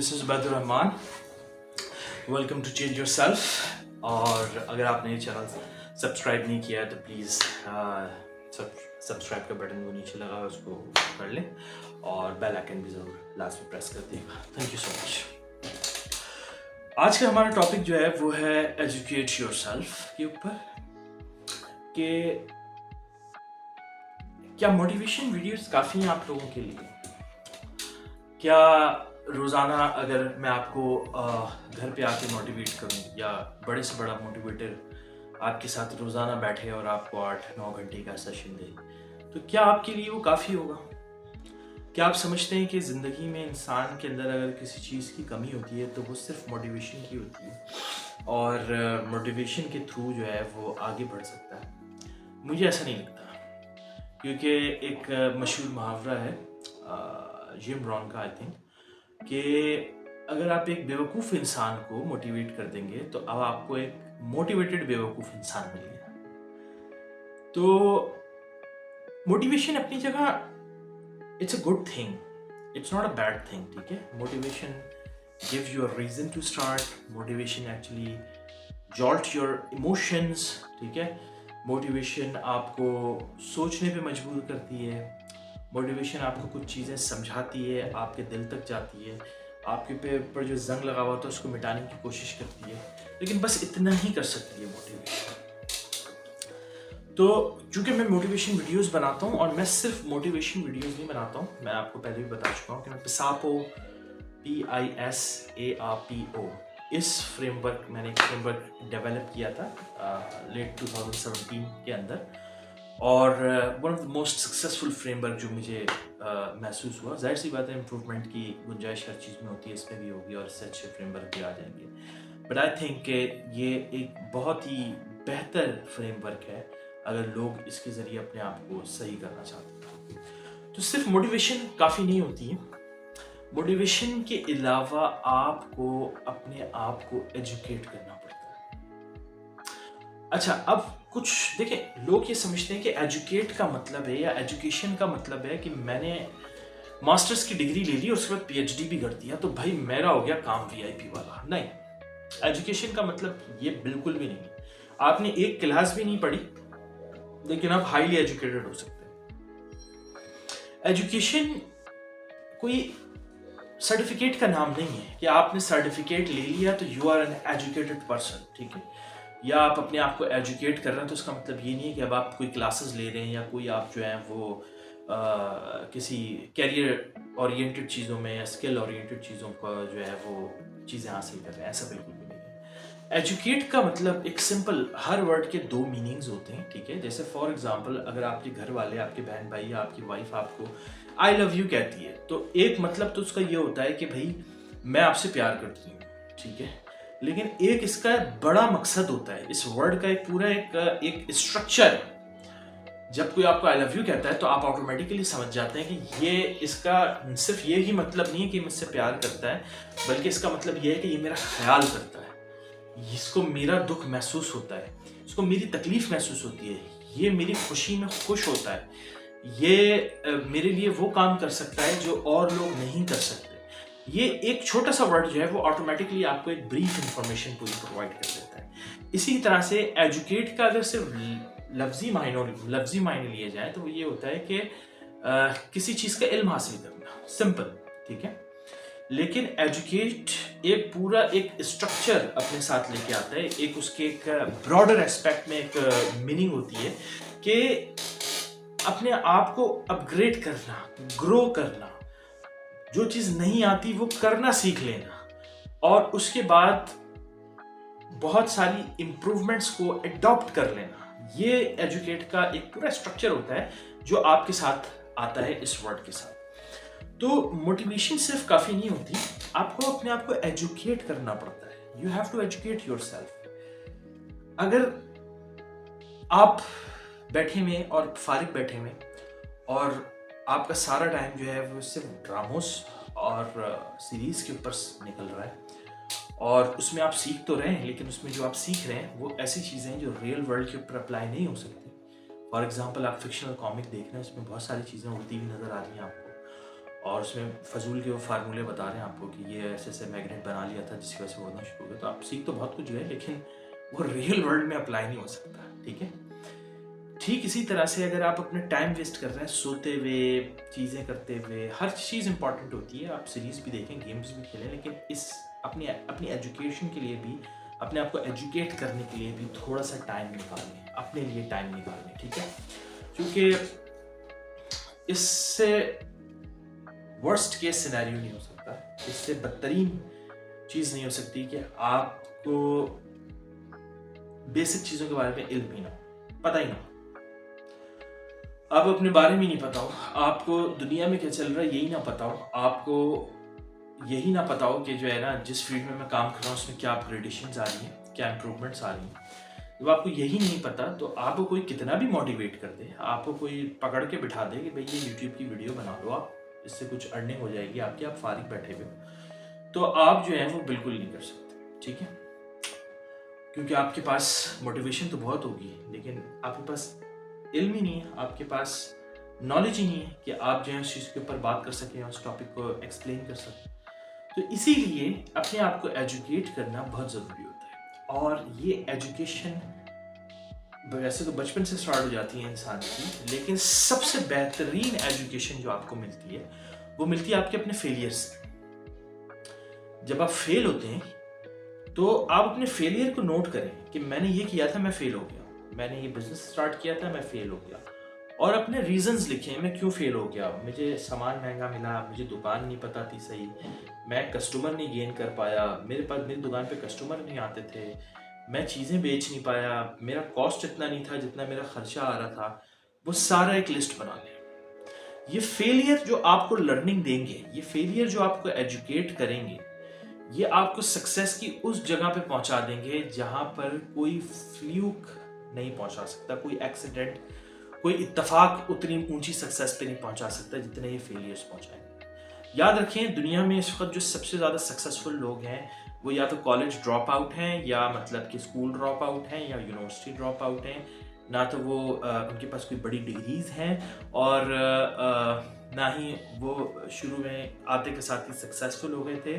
This is Ubaidur Rahman. Welcome to change yourself. और अगर आपने ये चैनल सब्सक्राइब नहीं किया है तो प्लीज़ सब्सक्राइब का बटन वो नीचे लगा है उसको कर लें और बेल आइकन भी ज़रूर लास्ट में प्रेस कर देगा। Thank you so much. आज का हमारा टॉपिक जो है वो है एजुकेट योर सेल्फ के ऊपर कि क्या मोटिवेशन वीडियोस काफ़ी हैं आप लोगों के लिए। क्या रोज़ाना अगर मैं आपको घर पे आके मोटिवेट करूं या बड़े से बड़ा मोटिवेटर आपके साथ रोज़ाना बैठे और आपको 8-9 घंटे का सेशन दे तो क्या आपके लिए वो काफ़ी होगा? क्या आप समझते हैं कि ज़िंदगी में इंसान के अंदर अगर किसी चीज़ की कमी होती है तो वो सिर्फ मोटिवेशन की होती है और मोटिवेशन के थ्रू जो है वो आगे बढ़ सकता है? मुझे ऐसा नहीं लगता, क्योंकि एक मशहूर मुहावरा है जिम रॉन का आई थिंक कि अगर आप एक बेवकूफ़ इंसान को मोटिवेट कर देंगे तो अब आपको एक मोटिवेटेड बेवकूफ़ इंसान मिल गया। तो मोटिवेशन अपनी जगह it's a good thing, it's not a bad thing. ठीक है, motivation gives you a reason to start, motivation actually jolt your emotions. ठीक है, मोटिवेशन आपको सोचने पे मजबूर करती है, मोटिवेशन आपको कुछ चीज़ें समझाती है, आपके दिल तक जाती है, आपके पे ऊपर जो जंग लगा हुआ था उसको मिटाने की कोशिश करती है, लेकिन बस इतना ही कर सकती है मोटिवेशन। तो चूँकि मैं मोटिवेशन वीडियोस बनाता हूँ और मैं सिर्फ मोटिवेशन वीडियोस नहीं बनाता हूँ, मैं आपको पहले भी बता चुका हूँ कि मैं पिसापो PISARPO इस फ्रेमवर्क मैंने एक फ्रेमवर्क डेवलप किया था लेट 2017 के अंदर, और one of the most successful framework जो मुझे महसूस हुआ। जाहिर सी बात है इम्प्रूवमेंट की गुंजाइश हर चीज़ में होती है, इसमें भी होगी और इससे अच्छे फ्रेमवर्क भी आ जाएंगे, बट आई थिंक कि ये एक बहुत ही बेहतर फ्रेमवर्क है अगर लोग इसके ज़रिए अपने आप को सही करना चाहते हैं। तो सिर्फ मोटिवेशन काफ़ी नहीं होती है, मोटिवेशन के अलावा आपको अपने आप को एजुकेट करना पड़ता है। अच्छा, अब कुछ देखें, लोग ये समझते हैं कि एजुकेट का मतलब है या एजुकेशन का मतलब है कि मैंने मास्टर्स की डिग्री ले ली और उसके बाद PhD भी कर दिया तो भाई मेरा हो गया काम VIP वाला। नहीं, एजुकेशन का मतलब ये बिल्कुल भी नहीं। आपने एक क्लास भी नहीं पढ़ी लेकिन आप हाईली एजुकेटेड हो सकते हैं। एजुकेशन कोई सर्टिफिकेट का नाम नहीं है कि आपने सर्टिफिकेट ले लिया तो you are an educated person. ठीक है, या आप अपने आप को एजुकेट कर रहे हैं तो उसका मतलब ये नहीं है कि अब आप कोई क्लासेस ले रहे हैं या कोई आप जो है वो किसी कैरियर ओरिएंटेड चीज़ों में या स्किल ओरिएंटेड चीज़ों का जो है वो चीज़ें हासिल कर रहे हैं। ऐसा बिल्कुल भी नहीं है। एजुकेट का मतलब एक सिंपल, हर वर्ड के 2 मीनिंग्स होते हैं। ठीक है, जैसे फॉर एग्जांपल अगर आपके घर वाले, आपके बहन भाई या आपकी वाइफ आपको आई लव यू कहती है तो एक मतलब तो उसका ये होता है कि भाई मैं आपसे प्यार करती हूँ। ठीक है, लेकिन एक इसका बड़ा मकसद होता है, इस वर्ड का एक पूरा एक स्ट्रक्चर है। जब कोई आपको आई लव यू कहता है तो आप ऑटोमेटिकली समझ जाते हैं कि ये इसका सिर्फ ये ही मतलब नहीं है कि मुझसे प्यार करता है, बल्कि इसका मतलब ये है कि ये मेरा ख्याल करता है, इसको मेरा दुख महसूस होता है, इसको मेरी तकलीफ महसूस होती है, ये मेरी खुशी में खुश होता है, ये मेरे लिए वो काम कर सकता है जो और लोग नहीं कर सकते। ये एक छोटा सा वर्ड जो है वो ऑटोमेटिकली आपको एक ब्रीफ इंफॉर्मेशन पूरी प्रोवाइड कर देता है। इसी तरह से एजुकेट का अगर सिर्फ लफ्जी मायने लिए जाए तो वो ये होता है कि किसी चीज़ का इल्म हासिल करना, सिंपल। ठीक है, लेकिन एजुकेट एक पूरा एक स्ट्रक्चर अपने साथ लेके आता है, एक उसके एक ब्रॉडर एस्पेक्ट में एक मीनिंग होती है कि अपने आप को अपग्रेड करना, ग्रो करना, जो चीज़ नहीं आती वो करना सीख लेना और उसके बाद बहुत सारी इम्प्रूवमेंट्स को अडॉप्ट कर लेना। ये एजुकेट का एक पूरा स्ट्रक्चर होता है जो आपके साथ आता है इस वर्ड के साथ। तो मोटिवेशन सिर्फ काफ़ी नहीं होती, आपको अपने आप को एजुकेट करना पड़ता है। You have to educate yourself. अगर आप बैठे में और फारिग बैठे में और आपका सारा टाइम जो है वो सिर्फ ड्रामोस और सीरीज़ के ऊपर निकल रहा है और उसमें आप सीख तो रहे हैं, लेकिन उसमें जो आप सीख रहे हैं वो ऐसी चीज़ें हैं जो रियल वर्ल्ड के ऊपर अप्लाई नहीं हो सकती। फॉर एग्जांपल आप फिक्शनल कॉमिक देख रहे हैं, उसमें बहुत सारी चीज़ें उड़ती हुई नज़र आ रही हैं आपको, और उसमें फजूल के वो फार्मूले बता रहे हैं आपको कि ये ऐसे ऐसे मैग्नेट बना लिया था जिसकी वजह से होना शुरू हो गया। तो आप सीख तो बहुत कुछ गए, लेकिन वो रियल वर्ल्ड में अप्लाई नहीं हो सकता। ठीक है, ठीक इसी तरह से अगर आप अपने टाइम वेस्ट कर रहे हैं सोते हुए, चीज़ें करते हुए, हर चीज़ इंपॉर्टेंट होती है। आप सीरीज भी देखें, गेम्स भी खेलें, लेकिन इस अपनी अपनी एजुकेशन के लिए भी, अपने आप को एजुकेट करने के लिए भी थोड़ा सा टाइम निकालें, अपने लिए टाइम निकालें। ठीक है, क्योंकि इससे वर्स्ट केस सिनेरियो नहीं हो सकता, इससे बदतरीन चीज़ नहीं हो सकती कि आपको बेसिक चीज़ों के बारे में इल्म ही ना हो, पता ही ना हो, आप अपने बारे में नहीं पता हो, आपको दुनिया में क्या चल रहा है यही ना पता हो, आपको यही ना पता हो कि जो है ना जिस फील्ड में मैं काम कर रहा हूँ उसमें क्या अपग्रेडेशंस आ रही हैं, क्या इंप्रूवमेंट्स आ रही हैं। जब आपको यही नहीं पता तो आपको कोई कितना भी मोटिवेट कर दे, आपको कोई पकड़ के बिठा दे कि भाई ये यूट्यूब की वीडियो बना लो, आप इससे कुछ अर्निंग हो जाएगी आपकी, आप फारिग बैठे हुए हो, तो आप जो है वो बिल्कुल नहीं कर सकते। ठीक है, क्योंकि आपके पास मोटिवेशन तो बहुत होगी, लेकिन आपके पास इल्म ही नहीं है, आपके पास नॉलेज ही नहीं है कि आप जो है उस चीज़ के ऊपर बात कर सकें, उस टॉपिक को एक्सप्लेन कर सकें। तो इसीलिए अपने आप को एजुकेट करना बहुत ज़रूरी होता है। और ये एजुकेशन वैसे तो बचपन से स्टार्ट हो जाती है इंसान की, लेकिन सबसे बेहतरीन एजुकेशन जो आपको मिलती है वो मिलती है आपके अपने फेलियर से। जब आप फेल होते हैं तो आप अपने फेलियर को नोट करें कि मैंने ये किया था, मैं फेल हो गया, मैंने ये बिजनेस स्टार्ट किया था, मैं फेल हो गया, और अपने रीजंस लिखें, मैं क्यों फेल हो गया। मुझे सामान महंगा मिला, मुझे दुकान नहीं पता थी सही, मैं कस्टमर नहीं गेन कर पाया, मेरी दुकान पे कस्टमर नहीं आते थे, मैं चीज़ें बेच नहीं पाया, मेरा कॉस्ट इतना नहीं था जितना मेरा खर्चा आ रहा था। वो सारा एक लिस्ट बना लें। ये फेलियर जो आपको लर्निंग देंगे, ये फेलियर जो आपको एजुकेट करेंगे, ये आपको सक्सेस की उस जगह पे पहुंचा देंगे जहां पर कोई फ्लूक नहीं पहुंचा सकता, कोई एक्सीडेंट, कोई इत्तेफाक उतनी ऊंची सक्सेस पे नहीं पहुंचा सकता जितने ये फेलियर्स पहुंचाएंगे। याद रखें, दुनिया में इस वक्त जो सबसे ज़्यादा सक्सेसफुल लोग हैं वो या तो कॉलेज ड्रॉप आउट हैं, या मतलब कि स्कूल ड्रॉप आउट हैं, या यूनिवर्सिटी ड्रॉप आउट हैं। ना तो वो उनके पास कोई बड़ी डिग्रीज हैं, और ना ही वो शुरू में आते के साथ ही सक्सेसफुल हो गए थे।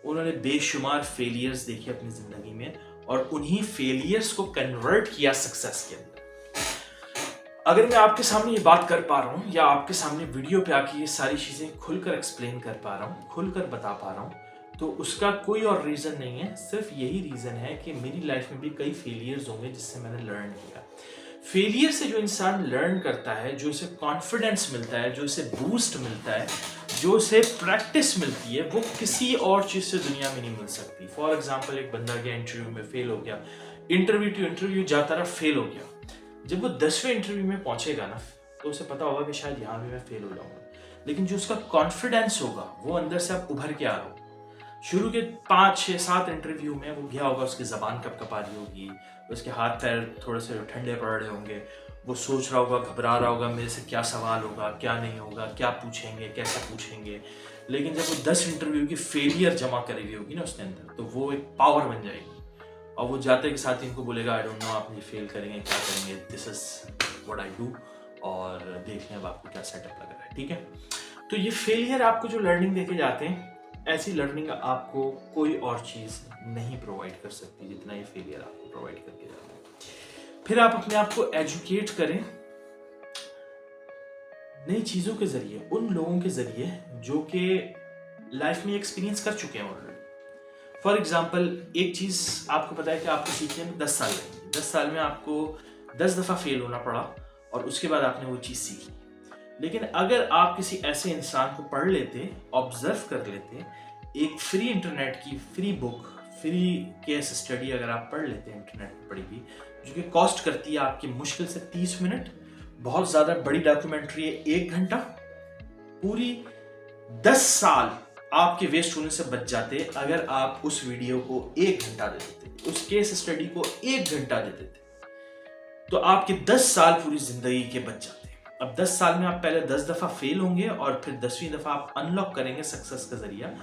उन्होंने बेशुमार फेलियर्स देखे अपनी ज़िंदगी में, और उन्हीं फेलियर्स को कन्वर्ट किया सक्सेस के अंदर। अगर मैं आपके सामने ये बात कर पा रहा हूँ, या आपके सामने वीडियो पे आके ये सारी चीज़ें खुलकर एक्सप्लेन कर पा रहा हूँ, खुलकर बता पा रहा हूँ, तो उसका कोई और रीज़न नहीं है, सिर्फ यही रीज़न है कि मेरी लाइफ में भी कई फेलियर्स होंगे जिससे मैंने लर्न किया। फेलियर से जो इंसान लर्न करता है, जो उसे कॉन्फिडेंस मिलता है, जो उसे बूस्ट मिलता है, जो उसे प्रैक्टिस मिलती है, वो किसी और चीज़ से दुनिया में नहीं मिल सकती। फॉर एग्जाम्पल, एक बंदा गया इंटरव्यू में, फेल हो गया, इंटरव्यू टू इंटरव्यू जाता रहा, फेल हो गया। जब वो 10वें इंटरव्यू में पहुंचेगा ना, तो उसे पता होगा कि शायद यहाँ भी मैं फेल हो जाऊंगा, लेकिन जो उसका कॉन्फिडेंस होगा, वो अंदर से आप उभर के आ रहा हो। शुरू के 5, 6, 7 इंटरव्यू में वो गया होगा, उसकी ज़बान कप आ रही होगी, उसके हाथ पैर थोड़े से ठंडे पड़ रहे होंगे, वो सोच रहा होगा, घबरा रहा होगा, मेरे से क्या सवाल होगा, क्या नहीं होगा, क्या पूछेंगे, कैसे पूछेंगे। लेकिन जब वो 10 इंटरव्यू की फेलियर जमा करी हुई होगी ना उसके अंदर, तो वो एक पावर बन जाएगी, और वो जाते के साथ ही इनको बोलेगा, आई डोंट नो आप ये फेल करेंगे, क्या करेंगे, this is what I do, और देखते हैं अब आपको क्या सेटअप लग रहा है। ठीक है, तो ये फेलियर आपको जो लर्निंग देके जाते हैं, ऐसी लर्निंग आपको कोई और चीज़ नहीं प्रोवाइड कर सकती जितना ये फेलियर आपको प्रोवाइड करके जाता है। फिर आप अपने आप को एजुकेट करें नई चीज़ों के जरिए, उन लोगों के जरिए जो कि लाइफ में एक्सपीरियंस कर चुके हैं ऑलरेडी। फॉर एग्जाम्पल, एक चीज़ आपको पता है कि आपको सीखने में 10 साल लगेंगे, 10 साल में आपको 10 दफ़ा फेल होना पड़ा, और उसके बाद आपने वो चीज़ सीखी। लेकिन अगर आप किसी ऐसे इंसान को पढ़ लेते, ऑब्जर्व कर लेते, एक फ्री इंटरनेट की free book, free case study अगर आप पढ़ लेते इंटरनेट पर पढ़ी हुई, जो कि कॉस्ट करती है आपकी मुश्किल से 30 मिनट, बहुत ज़्यादा बड़ी डॉक्यूमेंट्री है 1 घंटा, पूरी 10 साल आपके वेस्ट होने से बच जाते अगर आप उस वीडियो को 1 घंटा दे देते, उस केस स्टडी को 1 घंटा दे देते, तो आपके 10 साल पूरी जिंदगी के बच जाते। अब 10 साल में आप पहले 10 दफ़ा फेल होंगे, और फिर 10वीं दफ़ा आप अनलॉक करेंगे सक्सेस का जरिया।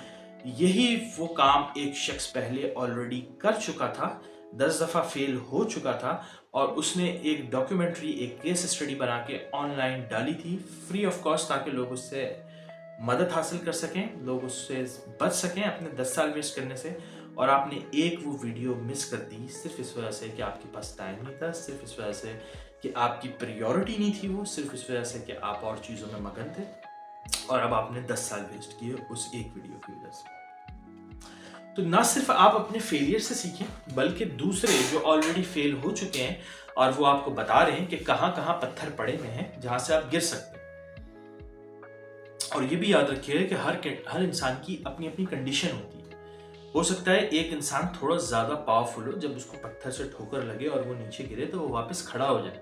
यही वो काम एक शख्स पहले ऑलरेडी कर चुका था, 10 दफ़ा फेल हो चुका था, और उसने एक डॉक्यूमेंट्री, एक केस स्टडी बना के ऑनलाइन डाली थी फ्री ऑफ कॉस्ट, ताकि लोग उससे मदद हासिल कर सकें, लोग उससे बच सकें अपने 10 साल वेस्ट करने से। और आपने एक वो वीडियो मिस कर दी सिर्फ इस वजह से कि आपके पास टाइम नहीं था, सिर्फ इस वजह से कि आपकी प्रायोरिटी नहीं थी वो, सिर्फ इस वजह से कि आप और चीज़ों में मगन थे, और अब आपने 10 साल वेस्ट किए उस एक वीडियो की वजह से। तो ना सिर्फ आप अपने फेलियर से सीखें, बल्कि दूसरे जो ऑलरेडी फेल हो चुके हैं और वो आपको बता रहे हैं कि कहाँ कहाँ पत्थर पड़े हुए हैं जहां से आप गिर सकते हैं। और ये भी याद रखिए कि हर इंसान की अपनी अपनी कंडीशन होती है। हो सकता है एक इंसान थोड़ा ज्यादा पावरफुल हो, जब उसको पत्थर से ठोकर लगे और वो नीचे गिरे तो वो वापस खड़ा हो जाए।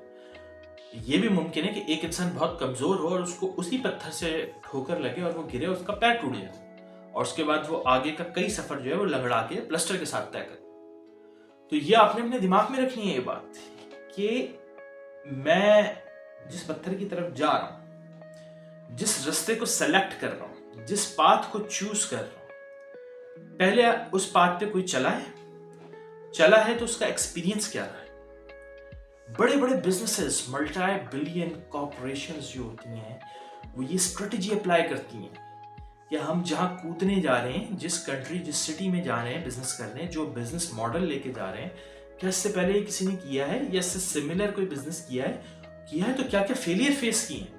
ये भी मुमकिन है कि एक इंसान बहुत कमजोर हो और उसको उसी पत्थर से ठोकर लगे और वो गिरे, उसका पैर टूट जाए, और उसके बाद वो आगे का कई सफर जो है वो लंगड़ा के प्लास्टर के साथ तय करे। तो ये आपने अपने दिमाग में रखनी है ये बात कि मैं जिस पत्थर की तरफ जा रहा हूं, जिस रास्ते को सेलेक्ट कर रहा हूं, जिस पाथ को चूज कर रहा हूं, पहले उस पाथ पे कोई चला है तो उसका एक्सपीरियंस क्या रहा है। बड़े बड़े बिजनेसेस, मल्टी बिलियन कॉर्पोरेशंस जो होती हैं, वो ये स्ट्रेटजी अप्लाई करती हैं कि हम जहां कूदने जा रहे हैं, जिस कंट्री, जिस सिटी में जा रहे हैं बिजनेस करने, जो बिजनेस मॉडल लेके जा रहे हैं, क्या इससे पहले किसी ने किया है या इससे सिमिलर कोई बिजनेस किया है तो क्या क्या फेलियर फेस किए हैं।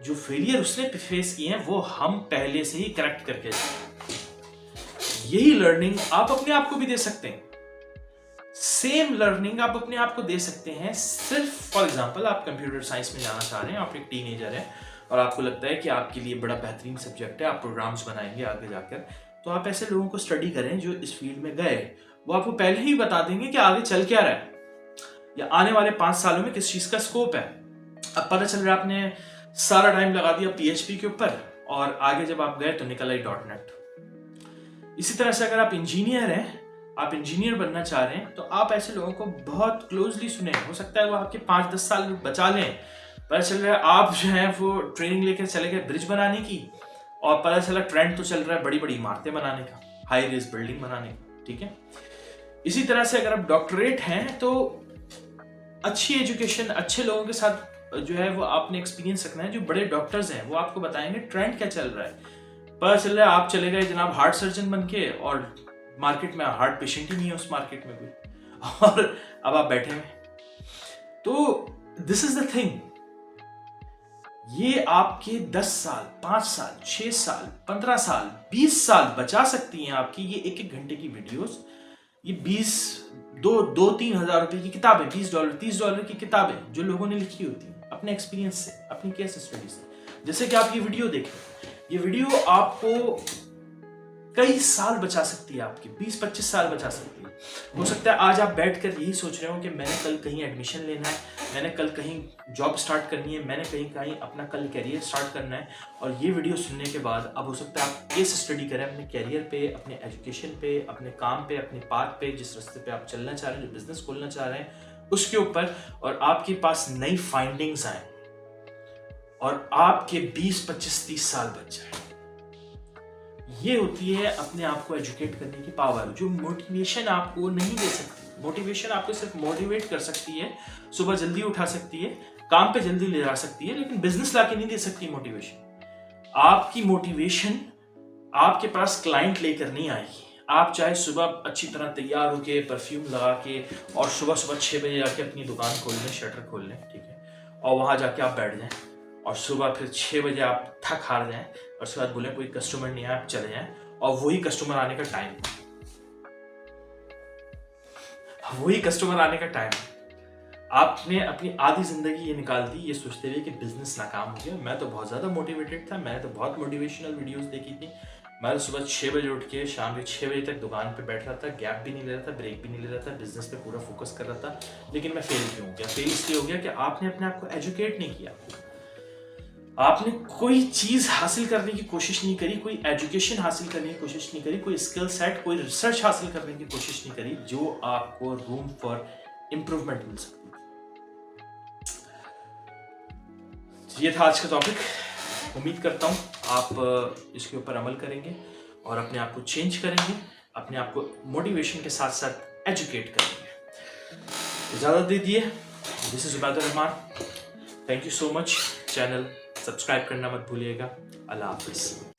जो फेलियर उसने फेस किए हैं वो हम पहले से ही करेक्ट करके जाए। यही लर्निंग आप अपने आप को भी दे सकते हैं। सेम लर्निंग आप अपने आप को दे सकते हैं। सिर्फ फॉर एग्जांपल आप कंप्यूटर साइंस में जाना चाह रहे हैं, आप एक टीनेजर हैं और आपको लगता है कि आपके लिए बड़ा बेहतरीन सब्जेक्ट है, आप प्रोग्राम्स बनाएंगे आगे जाकर, तो आप ऐसे लोगों को स्टडी करें जो इस फील्ड में गए। वो आपको पहले ही बता देंगे कि आगे चल क्या रहा है या आने वाले 5 सालों में किस चीज का स्कोप है। अब पता चल रहा है आपने सारा टाइम लगा दिया PHP के ऊपर और आगे जब आप गए तो निकल आई .NET। इसी तरह से अगर आप इंजीनियर हैं, आप इंजीनियर बनना चाह रहे हैं, तो आप ऐसे लोगों को बहुत क्लोजली सुने। हो सकता है वो आपके 5-10 साल बचा लें। पता चल रहा है आप जो है वो ट्रेनिंग लेकर चले गए ब्रिज बनाने की, और पता चला ट्रेंड तो चल रहा है बड़ी बड़ी इमारतें बनाने का, हाई रेज बिल्डिंग बनाने का। ठीक है, इसी तरह से अगर आप डॉक्टरेट हैं तो अच्छी एजुकेशन, अच्छे लोगों के साथ जो है वो आपने एक्सपीरियंस रखना है। जो बड़े डॉक्टर्स हैं वो आपको बताएंगे ट्रेंड क्या चल रहा है। पता चल रहा है आप चले गए जनाब हार्ट सर्जन बन के, और मार्केट में हार्ट पेशेंट ही नहीं है उस मार्केट में कोई, और अब आप बैठे हैं। तो दिस इज द थिंग, ये आपके 10 साल, 5 साल, 6 साल, 15 साल, 20 साल बचा सकती हैं आपकी ये 1-1 घंटे की वीडियोस। ये 2-3 हजार रुपए की किताबें, $20, $30 की किताबें जो लोगों ने लिखी होती हैं अपने एक्सपीरियंस से, अपनी केस स्टडी से। जैसे कि आप ये वीडियो देखें, ये वीडियो आपको कई साल बचा सकती है, आपकी 20-25 साल बचा सकती है। हो सकता है आज आप बैठकर यही सोच रहे हो कि मैंने कल कहीं एडमिशन लेना है, मैंने कल कहीं जॉब स्टार्ट करनी है, मैंने कहीं अपना कल कैरियर स्टार्ट करना है, और ये वीडियो सुनने के बाद अब हो सकता है आप केस स्टडी करें अपने कैरियर पे, अपने एजुकेशन पे, अपने काम पे, अपने पाथ पे, जिस रास्ते पे आप चलना चाह रहे हैं, जो बिजनेस खोलना चाह रहे हैं उसके ऊपर, और आपके पास नई फाइंडिंग्स आए और आपके 20-25-30 साल बच जाए। ये होती है अपने आप को एजुकेट करने की पावर, जो मोटिवेशन आपको नहीं दे सकती। मोटिवेशन आपको सिर्फ मोटिवेट कर सकती है, सुबह जल्दी उठा सकती है, काम पे जल्दी ले जा सकती है, लेकिन बिजनेस लाके नहीं दे सकती मोटिवेशन। आपकी मोटिवेशन आपके पास क्लाइंट लेकर नहीं आएगी। आप चाहे सुबह अच्छी तरह तैयार होके, परफ्यूम लगा के, और सुबह 6 बजे जाके अपनी दुकान खोल लें, शटर खोल लें, ठीक है, और वहां जाके आप बैठ जाएं, और सुबह फिर 6 बजे आप थक हार जाएं, और उसके बाद बोले कोई कस्टमर नहीं है, आप चले जाएं, और वही कस्टमर आने का टाइम आपने अपनी आधी जिंदगी ये निकाल दी ये सोचते हुए कि बिजनेस नाकाम हो गया। मैं तो बहुत ज्यादा मोटिवेटेड था, मैंने तो बहुत मोटिवेशनल वीडियोस देखी थी। मैं तो सुबह 6 बजे उठ के शाम के 6 बजे तक दुकान पे बैठ रहा था, गैप भी नहीं ले रहा था, ब्रेक भी नहीं ले रहा था, बिजनेस पे पूरा फोकस कर रहा था। लेकिन मैं फेल क्यों हो गया? फेल इसलिए हो गया कि आपने अपने आप को एजुकेट नहीं किया। आपने कोई चीज हासिल करने की कोशिश नहीं करी, कोई एजुकेशन हासिल करने की कोशिश नहीं करी, कोई स्किल सेट, कोई रिसर्च हासिल करने की कोशिश नहीं करी जो आपको रूम फॉर इम्प्रूवमेंट मिल सकती। ये था आज का टॉपिक। उम्मीद करता हूँ आप इसके ऊपर अमल करेंगे और अपने आप को चेंज करेंगे, अपने आप को मोटिवेशन के साथ साथ एजुकेट करेंगे। इजाजत दीजिए। This is Ubaidur Rahman. Thank you so much. Channel subscribe करना मत भूलिएगा। अल्लाह हाफिज़।